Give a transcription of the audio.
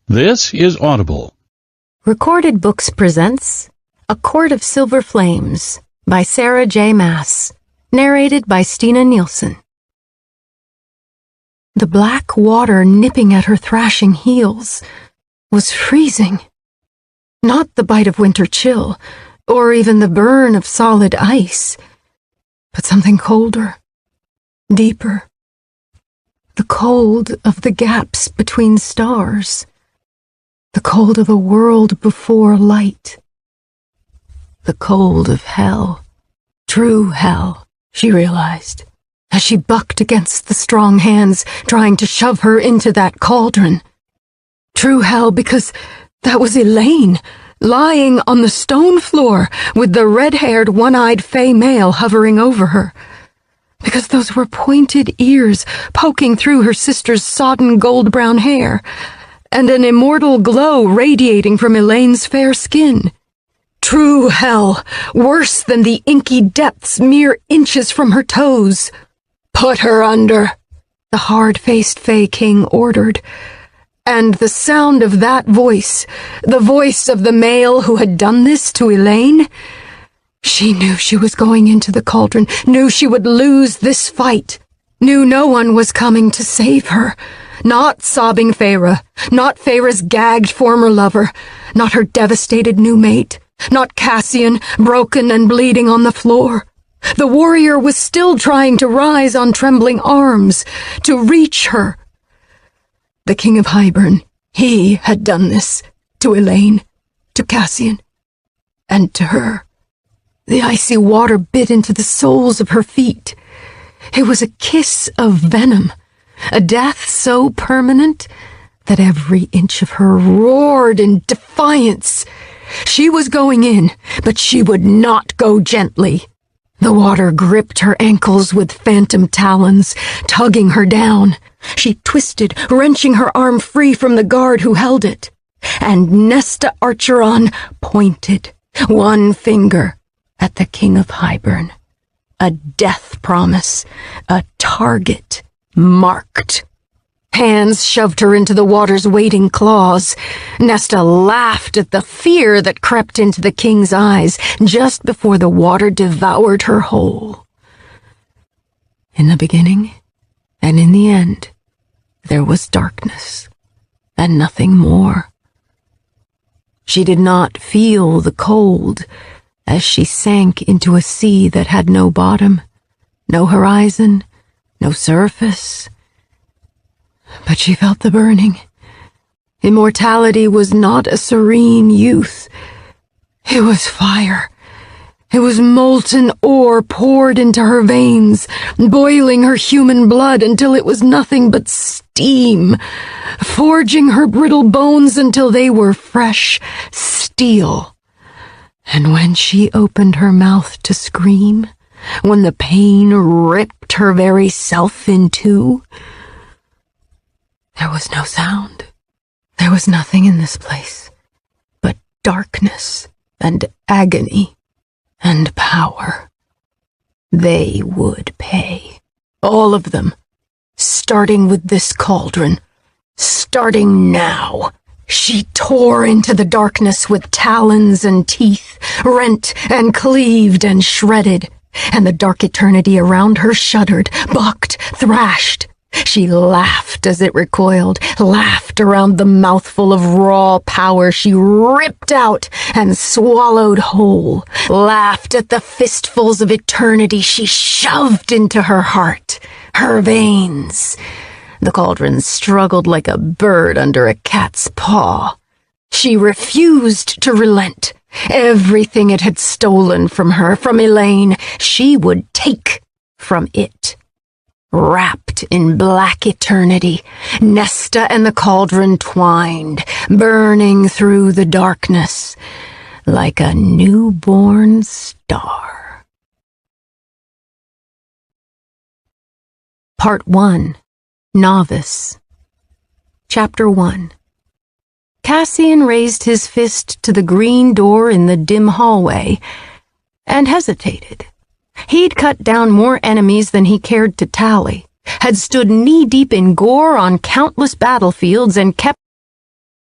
This is Audible. Recorded Books presents A Court of Silver Flames by Sarah J. Maas, narrated by Stina Nielsen. The black water nipping at her thrashing heels was freezing. Not the bite of winter chill, or even the burn of solid ice, but something colder, deeper. The cold of the gaps between stars. The cold of a world before light. The cold of hell. True hell, she realized, as she bucked against the strong hands trying to shove her into that cauldron. True hell because that was Elaine, lying on the stone floor with the red-haired, one-eyed fey male hovering over her. Because those were pointed ears poking through her sister's sodden gold-brown hair, and an immortal glow radiating from Elaine's fair skin. True hell, worse than the inky depths mere inches from her toes. "Put her under," the hard-faced Fey King ordered, and the sound of that voice, the voice of the male who had done this to Elaine, she knew she was going into the cauldron, knew she would lose this fight, knew no one was coming to save her. Not sobbing Feyre, not Feyre's gagged former lover, not her devastated new mate, not Cassian, broken and bleeding on the floor. The warrior was still trying to rise on trembling arms, to reach her. The King of Hybern, he had done this, to Elaine, to Cassian, and to her. The icy water bit into the soles of her feet. It was a kiss of venom. A death so permanent that every inch of her roared in defiance. She was going in, but she would not go gently. The water gripped her ankles with phantom talons, tugging her down. She twisted, wrenching her arm free from the guard who held it. And Nesta Archeron pointed, one finger, at the King of Hybern. A death promise, a target. Marked. Hands shoved her into the water's waiting claws. Nesta laughed at the fear that crept into the king's eyes just before the water devoured her whole. In the beginning, and in the end, there was darkness, and nothing more. She did not feel the cold as she sank into a sea that had no bottom, no horizon, no surface, but she felt the burning. Immortality was not a serene youth. It was fire. It was molten ore poured into her veins, boiling her human blood until it was nothing but steam, forging her brittle bones until they were fresh steel. And when she opened her mouth to scream, when the pain ripped her very self in two, there was no sound. There was nothing in this place but darkness and agony and power. They would pay. All of them. Starting with this cauldron. Starting now. She tore into the darkness with talons and teeth, rent and cleaved and shredded. And the dark eternity around her shuddered, bucked, thrashed. She laughed as it recoiled, laughed around the mouthful of raw power she ripped out and swallowed whole, laughed at the fistfuls of eternity she shoved into her heart, her veins. The cauldron struggled like a bird under a cat's paw. She refused to relent. Everything it had stolen from her, from Elaine, she would take from it. Wrapped in black eternity, Nesta and the cauldron twined, burning through the darkness like a newborn star. Part 1. Novice. Chapter 1. Cassian raised his fist to the green door in the dim hallway and hesitated. He'd cut down more enemies than he cared to tally, had stood knee-deep in gore on countless battlefields, and kept